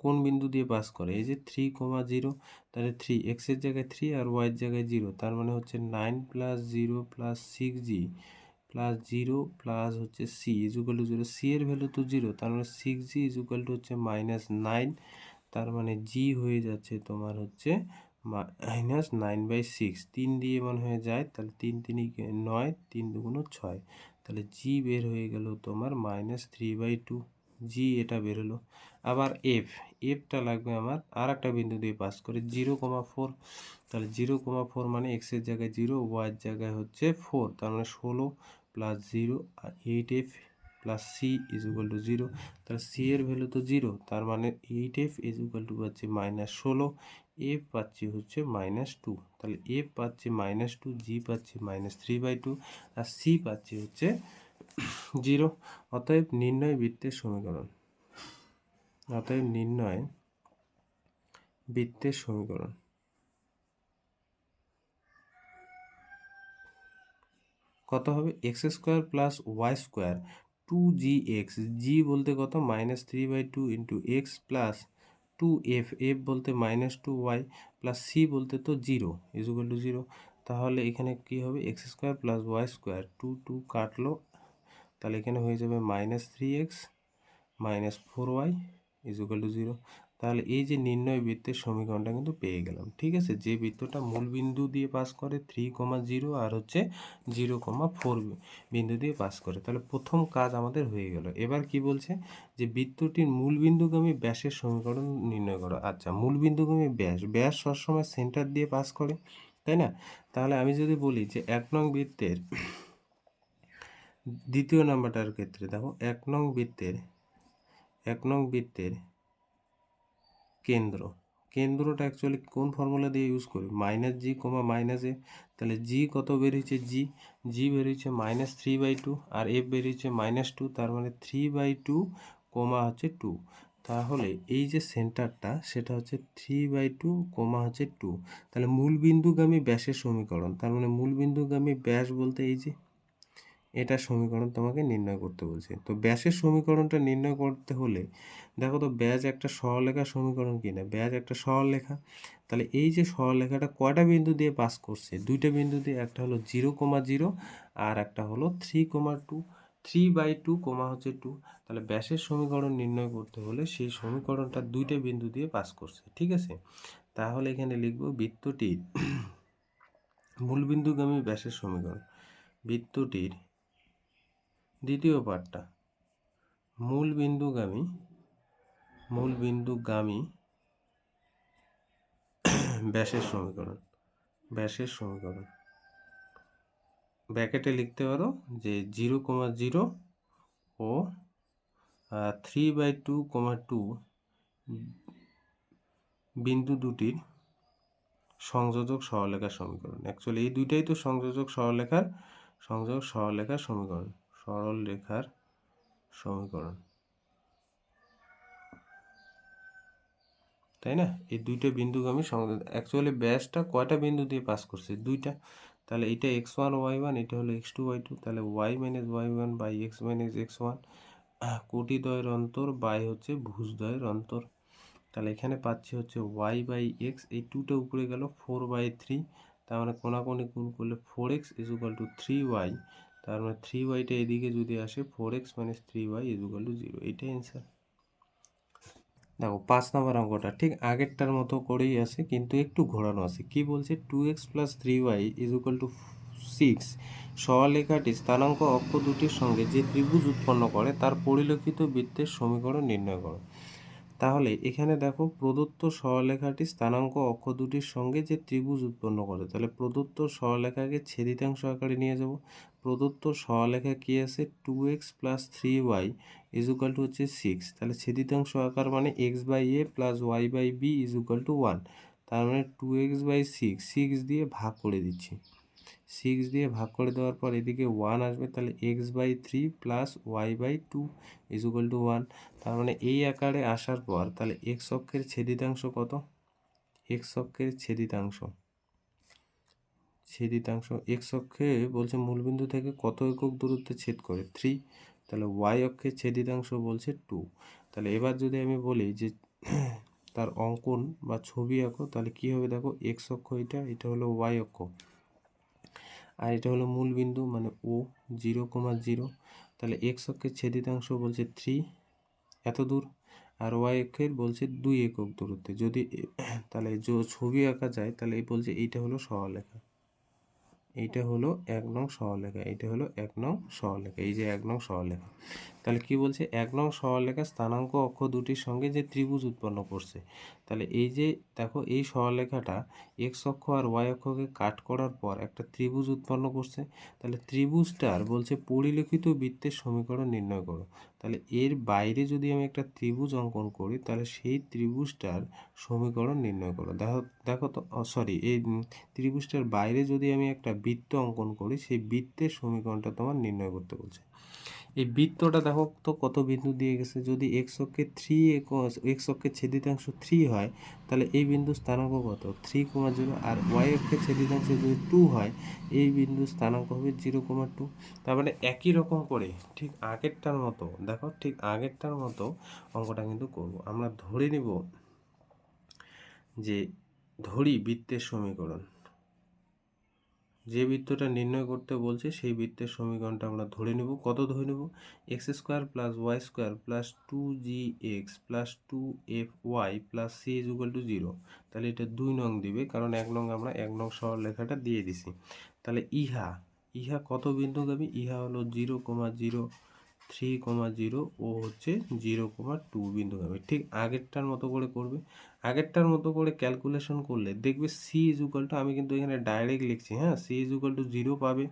কোন বিন্দু দিয়ে পাস করে? এই যে 3,0, তাহলে 3 এক্স এর জায়গায় 3 আর ওয়াই এর জায়গায় 0, তার মানে হচ্ছে 9 প্লাস 0 প্লাস 6g প্লাস 0 প্লাস হচ্ছে c is equal to 0। C এর ভ্যালু তো 0, তার মানে 6g ইজ ইকুয়াল টু হচ্ছে -9। তার মানে জি হয়ে যাচ্ছে তোমার হচ্ছে -9/6। 3 দিয়ে মনে হয়ে যায়, তাহলে 3 3 9, 3 2 6। তাহলে জি বের হয়ে গেল তোমার -3/2। জি এটা বের হলো। আবার এফটা লাগবে আমার আর একটা বিন্দু দিয়ে পাস করে 0,4। তাহলে 0,4 মানে এক্স এর জায়গায় 0, ওয়াই এর জায়গায় হচ্ছে 4, তার মানে 16 প্লাস 0 আর 8f plus C is equal to 0। তাহলে সি এর ভ্যালু তো 0, তার মানে 8f ইজ ইকুয়াল টু পাচ্ছি -16, এফ পাচ্ছি হচ্ছে -2। তাহলে এফ পাচ্ছি -2, জি পাচ্ছি -3/2 আর সি পাচ্ছি হচ্ছে 0। অতএব নির্ণয় বৃত্তের সমীকরণ, অতএব নির্ণয় বৃত্তের সমীকরণ কত হবে? X square plus y square 2gx, G বলতে কত? -3/2 into x plus 2f, F বলতে -2y প্লাস সি বলতে তো 0 ইজ ইকুয়াল টু 0। তাহলে এখানে কি হবে? X square plus y square 2 কাটলো, তাহলে এখানে হয়ে যাবে -3x -4y is equal to 0। তাহলে এই যে নির্ণয় বৃত্তের সমীকরণটা কিন্তু পেয়ে গেলাম, ঠিক আছে? যে বৃত্তটা মূল বিন্দু দিয়ে পাস করে 3,0 আর হচ্ছে 0,4 বিন্দু দিয়ে পাস করে। তাহলে প্রথম কাজ আমাদের হয়ে গেল। এবার কি বলছে? যে বৃত্তটির মূল বিন্দুগামী ব্যাসের সমীকরণ নির্ণয় করো। আচ্ছা, মূল বিন্দুগামী ব্যাস সবসময় সেন্টার দিয়ে পাস করে, তাই না? তাহলে আমি যদি বলি যে 1 নং বৃত্তের দ্বিতীয় নাম্বারটার ক্ষেত্রে দেখো 1 নং বৃত্তের কেন্দ্রটা অ্যাকচুয়ালি কোন ফর্মুলা দিয়ে ইউজ করি? -g, -a। তাহলে জি কত বেরিয়েছে? জি বেরিয়েছে -3/2 আর এফ বেরিয়েছে -2, তার মানে 3/2 হচ্ছে 2। তাহলে এই যে সেন্টারটা সেটা হচ্ছে 3/2 হচ্ছে 2। তাহলে মূল বিন্দুগামী ব্যাসের সমীকরণ, তার মানে মূল বিন্দুগামী ব্যাস বলতে এই যে এটা সমীকরণ তোমাকে নির্ণয় করতে বলছে। তো ব্যাসের সমীকরণটা নির্ণয় করতে হলে দেখো তো ব্যাস একটা সরলরেখা সমীকরণ কিনা? ব্যাস একটা সরলরেখা। তাহলে এই যে সরলরেখাটা কয়টা বিন্দু দিয়ে পাস করছে? দুইটা বিন্দু দিয়ে, একটা হলো 0,0 আর একটা হলো 3,2। 3/2 কমা হচ্ছে 2, তাহলে ব্যাসের সমীকরণ নির্ণয় করতে হলে সেই সমীকরণটা দুইটা বিন্দু দিয়ে পাস করছে, ঠিক আছে। তাহলে এখানে লিখব বৃত্তটির মূলবিন্দুগামী ব্যাসের সমীকরণ। বৃত্তটির দ্বিতীয় পার্টটা মূলবিন্দুগামী ব্যাসের সমীকরণ। ব্র্যাকেটে লিখতে পারো যে 0,0 ও 3/2, 2 বিন্দু দুটির সংযোজক সরলরেখার সমীকরণ। অ্যাকচুয়ালি এই দুইটাই তো সংযোজক সরলরেখার সমীকরণ, তাই না? এই দুইটা বিন্দুগামী সংযোগ। অ্যাকচুয়ালি ব্যাসটা কয়টা বিন্দু দিয়ে পাস করছে? দুইটা। তাহলে এটা x1 y1, এটা হলো x2 y2, তাহলে y - y1 by x - x1, কোটিদ্বয়ের অন্তর বাই হচ্ছে ভুজদ্বয়ের অন্তর। তাহলে এখানে পাচ্ছি হচ্ছে y/x, এই 2টা উপরে গেল 4/3, তার মানে কোনাকুনি গুণ করলে 4x = 3y, তার মানে 3yটা এদিকে যদি আসে 4x - 3y = 0। এইটাই অ্যান্সার। দেখো 5 নম্বর অঙ্কটা ঠিক আগেরটার মতো করেই আছে, কিন্তু একটু ঘোরানো আছে। কি বলছে? 2x + 3y = 6 সরলরেখাটি স্থানাঙ্ক অক্ষ দুটির সঙ্গে যে ত্রিভুজ উৎপন্ন করে তার পরিলক্ষিত বৃত্তের সমীকরণ নির্ণয় করো। তাহলে এখানে দেখো প্রদত্ত সরলরেখাটি স্থানাঙ্ক অক্ষ দুটির সঙ্গে যে ত্রিভুজ উৎপন্ন করে, তাহলে প্রদত্ত সরলরেখাকে ছেদিতাংশ আকারে নিয়ে যাব। প্রদত্ত সরলরেখা কি আছে? 2x + 3y = হচ্ছে 6, তাহলে ছেদিতাংশ আকার মানে x/a + y/b = 1, তার মানে 2x/6, 6 দিয়ে ভাগ করে দিচ্ছি। 6 দিয়ে ভাগ করে দেওয়ার পর এদিকে 1 আসবে, তাহলে x/3 + y/2 = 1, তার মানে এই আকারে আসার পর তাহলে x অক্ষের ছেদিতাংশ কত? x অক্ষের ছেদিতাংশ x অক্ষে বলছে মূলবিন্দু থেকে কত একক দূরত্বে ছেদ করে? 3, তাহলে y অক্ষের ছেদিতাংশ বলছে 2। তাহলে এবার যদি আমি বলি যে তার অঙ্কন বা ছবি আঁকো, তাহলে কি হবে? দেখো x অক্ষ এটা হলো y অক্ষ, আর এটা হলো মূলবিন্দু মানে ও 0,0, তাহলে x অক্ষের ছেদিতাংশ বলছে 3 এত দূর, আর y অক্ষের বলছে 2 একক দূরত্বে। যদি তাহলে ছবি আঁকা যায়, তাহলে এই বলছে এইটা হলো সরলরেখা, এইটা হলো 1 নং সরলরেখা, এইটা হলো 1 নং সরলরেখা, এই যে 1 নং সরলরেখা। তাহলে কি বলছে? 1 নং সরলরেখা স্থানাঙ্ক অক্ষ দুটির সঙ্গে যে ত্রিভুজ উৎপন্ন করছে, তাহলে এই যে দেখো এই সরলরেখাটা x অক্ষ আর y অক্ষকে কাট করার পর একটা ত্রিভুজ উৎপন্ন করছে। তাহলে ত্রিভুজটার বলছে পরিলিখিত বৃত্তের সমীকরণ নির্ণয় করো। তাহলে এর বাইরে যদি আমি একটা ত্রিভুজ অঙ্কন করি, তাহলে সেই ত্রিভুজটার সমীকরণ নির্ণয় করো। দেখো তো, সরি, এই ত্রিভুজটার বাইরে যদি আমি একটা বৃত্ত অঙ্কন করি, সেই বৃত্তের সমীকরণটা তোমার নির্ণয় করতে বলছে। এই বৃত্তটা দেখো তো কত বিন্দু দিয়ে গেছে। যদি x অক্ষের ছেদিতাংশ 3 হয়, তাহলে এই বিন্দুর স্থানাঙ্ক কত? 3,0, আর y অক্ষের ছেদিতাংশ যদি 2 হয়, এই বিন্দুর স্থানাঙ্ক হবে 0,2। তার মানে একই রকম করে ঠিক আগেরটার মতো, দেখো ঠিক আগেরটার মতো অঙ্কটা কিন্তু করব। আমরা ধরে নিব যে বৃত্তের সমীকরণ, যে বৃত্তটা নির্ণয় করতে বলছে সেই বৃত্তের সমীকরণটা আমরা ধরে নেব। কত ধরে নেব? x² + y² + 2gx + 2fy + c = 0। তাহলে এটা 2 নং দিবে, কারণ 1 নং আমরা 1 নং সরলরেখাটা দিয়ে দিছি। তাহলে ইহা কত বিন্দুগামী? ইহা হলো 0,0, 3,0 ও হচ্ছে 0,2 বিন্দুগামী। ঠিক আগেরটার মতো করে করবে। আগেরটার মতো করে ক্যালকুলেশন করলে দেখবে c = আমি কিন্তু এখানে ডাইরেক্ট লিখছি, হ্যাঁ, c = 0 পাবে।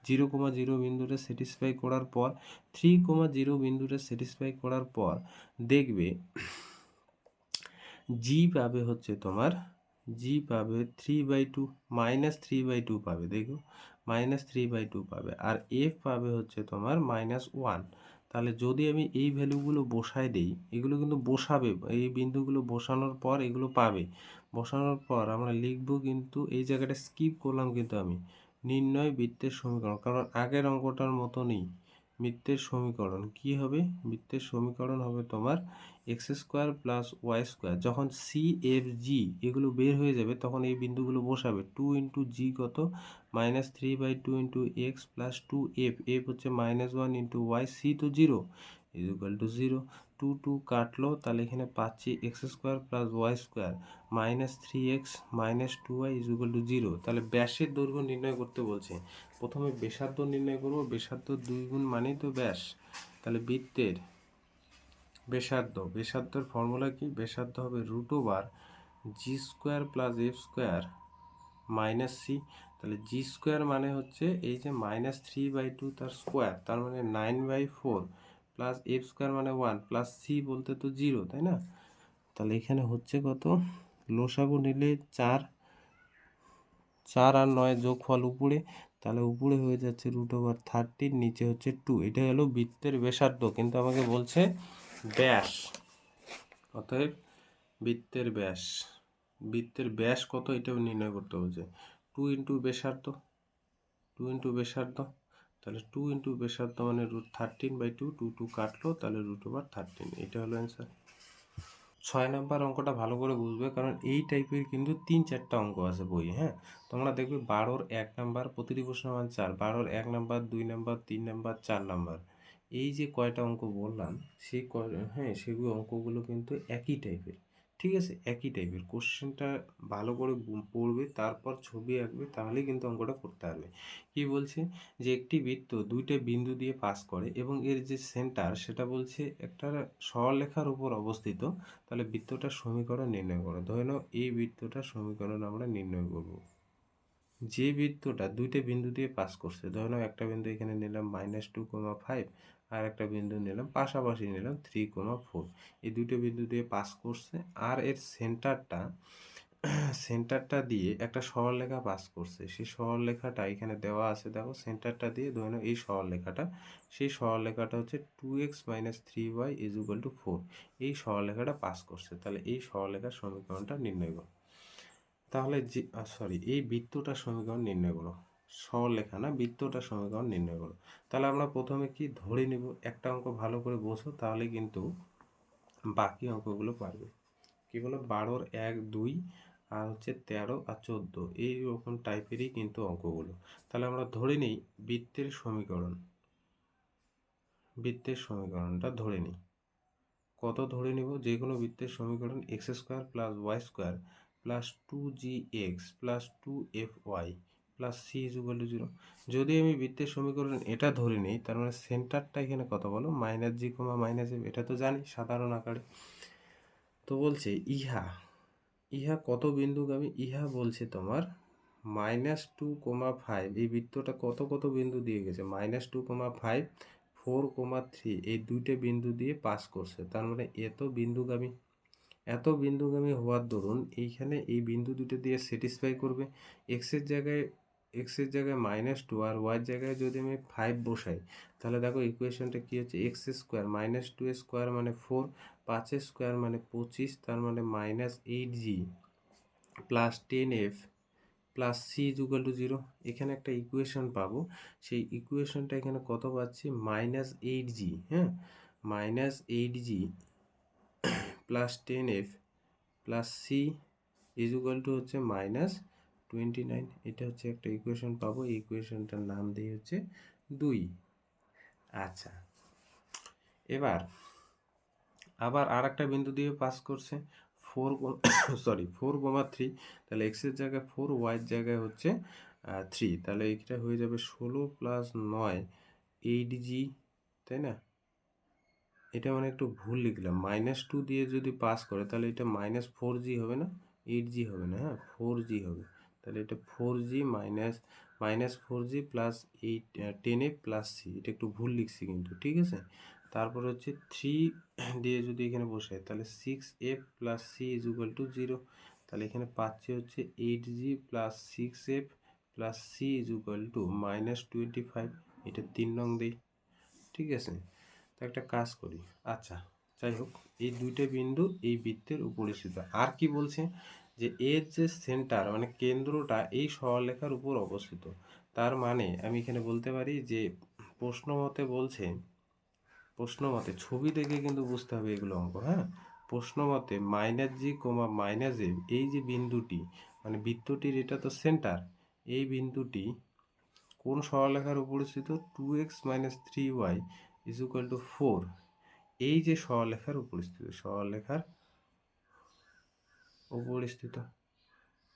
0,0 বিন্দুটা স্যাটিসফাই করার পর 3,0 বিন্দুটা স্যাটিসফাই করার পর দেখবে g পাবে হচ্ছে তোমার 3/2 -3/2 পাবে। দেখো -3/2 পাবে, আর f পাবে হচ্ছে তোমার -1। তাহলে যদি আমি এই ভ্যালুগুলো বসাই দেই, এগুলো কিন্তু বসাবে, এই বিন্দুগুলো বসানোর পর এগুলো পাবে। বসানোর পর আমরা লিখব, কিন্তু এই জায়গাটা স্কিপ করলাম কিন্তু আমি, নির্ণয় বৃত্তের সমীকরণ, কারণ আগের অঙ্কটার মতো নেই। বৃত্তের সমীকরণ কি হবে? বৃত্তের সমীকরণ হবে তোমার x square plus y square. যখন সি এফ জি এগুলো বের হয়ে যাবে তখন এই বিন্দুগুলো বসাবে। 2 ইন্টু জি কত? -3/2 ইন্টু এক্স প্লাস 2 এফ হচ্ছে -1 ইন্টু ওয়াই, সি তো 0 ইকুয়াল টু 0। 2 কাটলো, তাহলে এখানে পাচ্ছি x square plus y square -3x -2y equal to 0। তাহলে ব্যাসের দৈর্ঘ্য নির্ণয় করতে বলছে। প্রথমে ব্যাসার্ধ নির্ণয় করব। ব্যাসার্ধ 2 গুণ মানেই তো ব্যাস। তাহলে বৃত্তের ব্যাসার্ধের ফর্মুলা কি? ব্যাসার্ধ হবে √ওভার g square plus f square minus c. তাহলে জি স্কোয়ার মানে হচ্ছে এই যে -3/2 তার স্কোয়ার, তার মানে 9/4 প্লাস এফ স্কোয়ার মানে 1 প্লাস সি বলতে তো 0, তাই না? তাহলে এখানে হচ্ছে কত? লসাগু নিলে 4 আর 9 যোগফল উপরে, তাহলে উপরে হয়ে যাচ্ছে √13, নিচে হচ্ছে 2। এটা হলো বৃত্তের ব্যাসার্ধ, কিন্তু আমাকে বলছে ব্যাস। অতএব বৃত্তের ব্যাস কত এটাও নির্ণয় করতে বলছে। 2 ইন্টু ব্যাসার্ধ, তাহলে 2 ইন্টু ব্যাসার্ধ মানে √13/2, 2 কাটলো, তাহলে √13। এটা হলো অ্যান্সার। 6 নাম্বার অঙ্কটা ভালো করে বুঝবে, কারণ এই টাইপের কিন্তু 3-4টা অঙ্ক আছে বই। হ্যাঁ, তোমরা দেখবে 12-র 1 নাম্বার, প্রতিটি প্রশ্ন মান 4, 12-র 1 নাম্বার, 2 নাম্বার, 3 নাম্বার, 4 নাম্বার, এই যে কয়টা অঙ্ক বললাম সেগুলো অঙ্কগুলো কিন্তু একই টাইপের। ঠিক আছে, একই টাইপের। কোশ্চেনটা ভালো করে পড়বে, তারপর ছবি আঁকবে, তাহলেই কিন্তু অঙ্কটা করতে পারবে। কি বলছে? যে একটি বৃত্ত 2টা বিন্দু দিয়ে পাস করে এবং এর যে সেন্টার সেটা বলছে একটা সরলরেখার উপর অবস্থিত। তাহলে বৃত্তটার সমীকরণ নির্ণয় করো। ধরে নাও এই বৃত্তটার সমীকরণ আমরা নির্ণয় করব। যে বৃত্তটা 2টে বিন্দু দিয়ে পাস করছে, ধরে নাও একটা বিন্দু এখানে নিলাম -2,5, আর একটা বিন্দু নিলাম পাশাপাশি নিলাম 3,4। এই 2টো বিন্দু দিয়ে পাস করছে, আর এর সেন্টারটা দিয়ে একটা সরলরেখা পাস করছে। সেই সরলরেখাটা এখানে দেওয়া আছে, দেখো সেন্টারটা দিয়ে ধরে নাও এই সরলরেখাটা, সেই সরলরেখাটা হচ্ছে 2x - 3y = 4। এই সরলরেখাটা পাস করছে। তাহলে এই সরলরেখার সমীকরণটা নির্ণয় করো। তাহলে এই বৃত্তটার সমীকরণ নির্ণয় করো। সরলরেখা না, বৃত্তটার সমীকরণ নির্ণয় করো। তাহলে আমরা প্রথমে কি ধরে নিব? একটা অঙ্ক ভালো করে বোঝো, তাহলে কিন্তু বাকি অঙ্কগুলো পারবে। কি বলো? 12-র 1, 2 আর হচ্ছে 13 আর 14, এইরকম টাইপেরই কিন্তু অঙ্কগুলো। তাহলে আমরা ধরে নিই বৃত্তের সমীকরণটা ধরে নিই। কত ধরে নিব? যে কোনো বৃত্তের সমীকরণ x² plus y² plus 2gx plus 2fy plus c = 0। যদি আমি বৃত্তের সমীকরণ এটা ধরে নিই, তার মানে সেন্টারটা এখানে কত বলো? -g, -f। এটা তো জানি সাধারণ আকারে। তো বলছে ইহা কত বিন্দুগামী? ইহা বলছে তোমার -2,5। এই বৃত্তটা কত বিন্দু দিয়ে গেছে? -2,5, 4,3 এই 2টে বিন্দু দিয়ে পাস করছে। তার মানে এত বিন্দুগামী হওয়ার দরুন এইখানে এই বিন্দু দুটো দিয়ে স্যাটিসফাই করবে। এক্সের জায়গায় -2 আর ওয়াইয়ের জায়গায় যদি আমি 5 বসাই, তাহলে দেখো ইকুয়েশনটা কি হচ্ছে? x² -2² মানে 4, 5² মানে 25, তার মানে -8g plus 10f plus c = 0। এখানে একটা ইকুয়েশন পাবো, সেই ইকুয়েশনটা এখানে কত পাচ্ছি? -8g। হ্যাঁ, -8g plus 10f plus c হচ্ছে -29। এটা হচ্ছে একটা ইকুয়েশন পাবো। এই ইকুয়েশনটার নাম দিয়ে হচ্ছে 2। আচ্ছা, এবার আবার আর একটা বিন্দু দিয়ে পাস করছে 4,3। তাহলে x এর জায়গায় 4, y এর জায়গায় হচ্ছে 3। তাহলে এটা হয়ে যাবে 16 + 9 8g, তাই না? এটা মানে একটু ভুল লিখলাম। -2 দিয়ে যদি পাস করে তাহলে এটা -4g হবে না, 8g হবে না। হ্যাঁ, 4g হবে। তাহলে এটা 4g -4g plus 10f plus c। এটা একটু ভুল লিখছি কিন্তু, ঠিক আছে? তারপর হচ্ছে 3 দিয়ে যদি এখানে বসাই, তাহলে 6f প্লাস c = 0। তাহলে এখানে পাচ্ছি হচ্ছে 8g plus 6f plus c = -25। এটা 3 নং দিই, ঠিক আছে? তো একটা কাজ করি। আচ্ছা, যাই হোক, এই 2টে বিন্দু এই বৃত্তের উপরে স্থিত। আর কি বলছে? যে এর যে সেন্টার মানে কেন্দ্রটা এই সরলরেখার উপর অবস্থিত। তার মানে আমি এখানে বলতে পারি যে প্রশ্ন মতে ছবি দেখে কিন্তু বুঝতে হবে এগুলো অঙ্ক, হ্যাঁ। প্রশ্ন মতে মাইনাস জি কোমা মাইনাস এ, এই যে বিন্দুটি মানে বৃত্তটির এটা তো সেন্টার, এই বিন্দুটি কোন সরলরেখার উপর স্থিত? 2x minus 3y is equal two 4, এই যে সরলরেখার উপর স্থিত।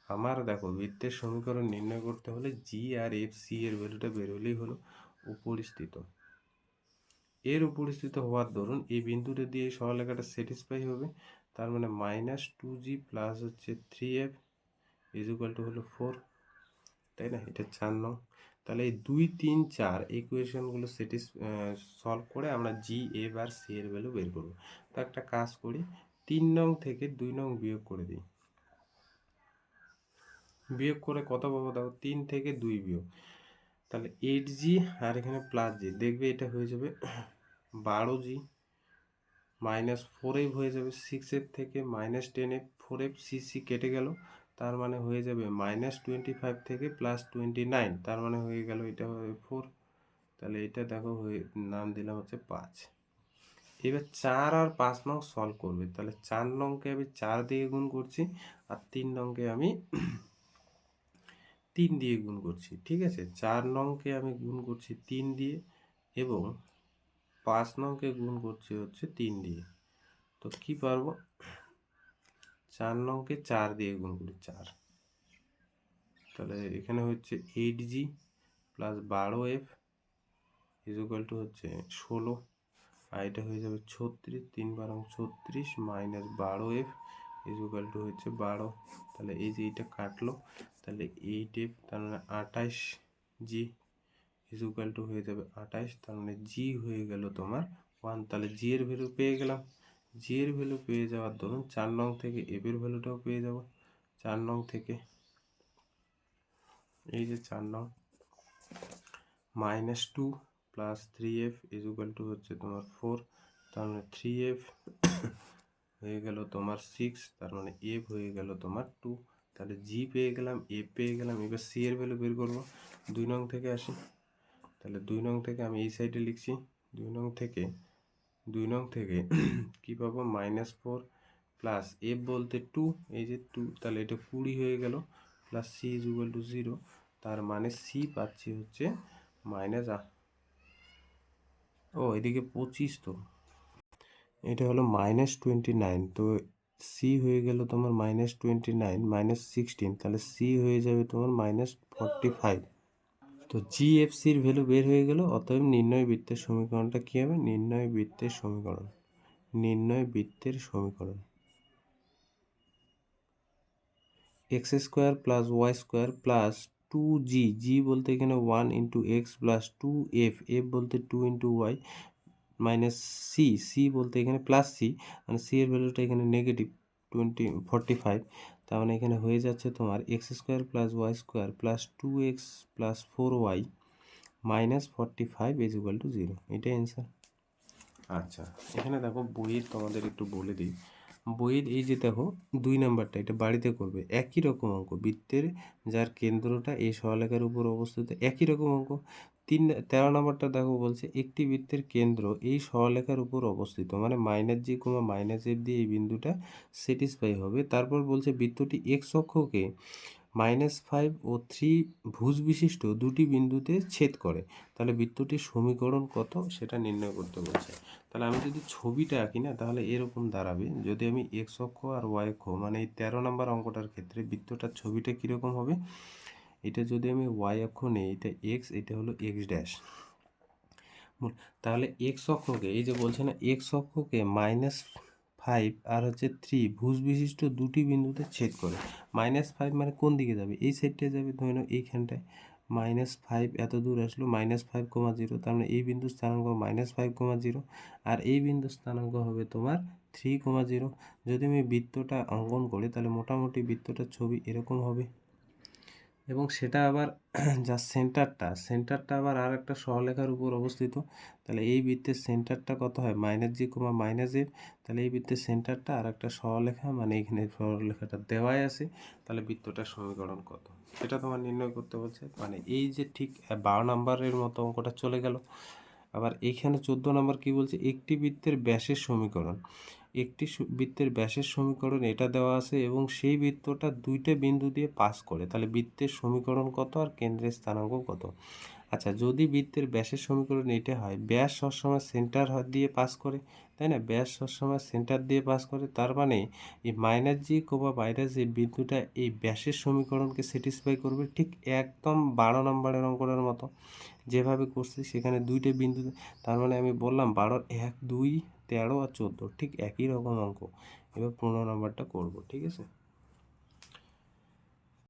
আমার দেখো বৃত্তের সমীকরণ নির্ণয় করতে হলে জি আর এফ সি এর ভ্যালুটা বের হলেই হলো। উপরিস্থিত, এর উপরিস্থিত হওয়ার দরুন এই বিন্দুটা দিয়ে এই সরলরেখাটা স্যাটিসফাই হবে। তার মানে মাইনাস 2g প্লাস হচ্ছে 3f ইজ ইকুয়াল টু হলো 4, তাই না? এটা 4 নং। তাহলে এই 2, 3, 4 ইকুয়েশনগুলো সলভ করে আমরা জি এফ আর সি এর ভ্যালু বের করবো। তো একটা কাজ করি, 3 নং থেকে 2 নং বিয়োগ করে দিই। বিয়োগ করে কত পাবো দেখো, 3 থেকে 2 বিয়োগ, তাহলে 8g আর এখানে প্লাস জি, দেখবে এটা হয়ে যাবে 12g, মাইনাস 4f হয়ে যাবে 6f থেকে মাইনাস 10f, 4f সি কেটে গেল, তার মানে হয়ে যাবে মাইনাস 25 থেকে প্লাস 29, তার মানে হয়ে গেল এটা হবে 4। তাহলে এটা দেখো নাম দিলাম হচ্ছে 5। এবার 4 আর 5 নং সলভ করবে, তাহলে 4 নংকে আমি 4 দিয়ে গুণ করছি আর 3 নংকে আমি 3 দিয়ে গুণ করছি, ঠিক আছে। 4 নংকে আমি গুণ করছি 3 দিয়ে এবং 5 নংকে গুণ করছি হচ্ছে 3 দিয়ে। তো কি পারবো, 4 নংকে 4 দিয়ে গুণ করি 4, তাহলে এখানে হচ্ছে 8g plus 12f is equal to হচ্ছে 16, আর এটা হয়ে যাবে 36, 3 বারং 36 minus 12f is equal to হচ্ছে 12। তাহলে এই যে এইটা কাটলো, তাহলে 8f তার মানে 28g ইজ ইকুয়াল টু হয়ে যাবে 28, তার মানে জি হয়ে গেল তোমার 1। তাহলে জি এর ভ্যালু পেয়ে গেলাম। জি এর ভ্যালু পেয়ে যাওয়ার ধরুন 4 নং থেকে এফ এর ভ্যালুটাও পেয়ে যাব। 4 নং থেকে এই যে 4 নং minus 2 plus 3f is equal to হচ্ছে তোমার 4, তার মানে 3f হয়ে গেল তোমার 6, তার মানে এফ হয়ে গেল তোমার 2। তাহলে জি পেয়ে গেলাম, এফ পেয়ে গেলাম। এবার সি এর ভ্যালু বের করবো। 2 নং থেকে আসি, তাহলে 2 নং থেকে আমি এই সাইডে লিখছি। 2 নং থেকে কি পাবো, মাইনাস 4 প্লাস এফ বলতে 2, এই যে 2, তাহলে এটা 20 হয়ে গেল, plus C is equal to 0, তার মানে সি পাচ্ছি হচ্ছে মাইনাস এদিকে 25, তো এটা হলো মাইনাস 29, তো সি হয়ে গেল তোমার মাইনাস 29 মাইনাস 16, তাহলে সি হয়ে যাবে তোমার মাইনাস 45। তো জি এফ সির ভ্যালু বের হয়ে গেল। অতএব নির্ণয় বৃত্তের সমীকরণটা কী হবে, নির্ণয় বৃত্তের সমীকরণ x square plus y square plus 2g, G বলতে এখানে 1 into x plus 2f, F বলতে 2 ইন্টু ওয়াই মাইনাস সি বলতে এখানে প্লাস সি, মানে সি এর ভ্যালুটা এখানে নেগেটিভ 45, তার মানে এখানে হয়ে যাচ্ছে তোমার x square plus y square plus 2x plus 4y minus 45 is equal to 0, এটাই অ্যান্সার। আচ্ছা, এখানে দেখো বইয়ের তোমাদের একটু বলে দিই, বইয়ের এই যে দেখো 2 নাম্বারটা এটা বাড়িতে করবে, একই রকম অঙ্ক, বৃত্তের যার কেন্দ্রটা এই সরলরেখার উপর অবস্থিত, একই রকম অঙ্ক। 13 নাম্বারটা দেখো বলছে একটি বৃত্তের কেন্দ্র এই সরলরেখার উপর অবস্থিত, মানে মাইনাস জি কোমা মাইনাস এফ দিয়ে এই বিন্দুটা স্যাটিসফাই হবে। তারপর বলছে বৃত্তটি এক্স অক্ষকে -5 ও 3 ভুজ বিশিষ্ট দুটি বিন্দুতে ছেদ করে, তাহলে বৃত্তটির সমীকরণ কত সেটা নির্ণয় করতে বলছে। তাহলে আমি যদি ছবিটা আঁকি না, তাহলে এরকম দাঁড়াবে। যদি আমি এক্স অক্ষ আর ওয়াই অক্ষ, মানে এই 13 নম্বর অঙ্কটার ক্ষেত্রে বৃত্তটার ছবিটা কীরকম হবে, এটা যদি আমি ওয়াই অক্ষ নেই, এটা এক্স, এটা হলো এক্স ড্যাশ। তাহলে এক্স অক্ষকে, এই যে বলছে না, এক্স অক্ষকে -5 আর হচ্ছে 3 ভুজ বিশিষ্ট দুটি বিন্দুতে ছেদ করে। -5 মানে কোন দিকে যাবে, এই সাইডটায় যাবে, ধরে নাও এইখানটায় -5 এত দূর আসলো, -5,0, তার মানে এই বিন্দুর স্থানাঙ্ক -5,0 আর এই বিন্দুর স্থানাঙ্ক হবে তোমার 3,0। যদি আমি বৃত্তটা অঙ্কন করি, তাহলে মোটামুটি বৃত্তটার ছবি এরকম হবে, এবং সেটা আবার যার সেন্টারটা আবার আর একটা সরলরেখার উপর অবস্থিত। তাহলে এই বৃত্তের সেন্টারটা কত হয় -g, -f। তাহলে এই বৃত্তের সেন্টারটা আর একটা সরলরেখা, মানে এখানে সরলরেখাটা দেওয়াই আছে। তাহলে বৃত্তটার সমীকরণ কত সেটা তোমার নির্ণয় করতে বলছে। মানে এই যে ঠিক 12 নম্বরের মতো অঙ্কটা চলে গেল। আবার এইখানে 14 নম্বর কি বলছে, একটি বৃত্তের ব্যাসের সমীকরণ। একটি বৃত্তের ব্যাসের সমীকরণ এটা দেওয়া আছে এবং সেই বৃত্তটা দুইটা বিন্দু দিয়ে পাস করে। তাহলে বৃত্তের সমীকরণ কত আর কেন্দ্রের স্থানাঙ্ক কত। আচ্ছা, যদি বৃত্তের ব্যাসের সমীকরণ এটা হয়, ব্যাস সবসময় সেন্টার দিয়ে পাস করে, তাই না? ব্যাস সবসময় সেন্টার দিয়ে পাস করে, তার মানে এই -g, -a বিন্দুটা এই ব্যাসের সমীকরণকে স্যাটিসফাই করবে, ঠিক একদম 12 নম্বরের অঙ্কটার মতো যেভাবে করছি। সেখানে দুইটা বিন্দু, তার মানে আমি বললাম 12 1 2 13 আর 14 ঠিক একই রকম অঙ্ক। এবার 15 নম্বরটা করব, ঠিক আছে।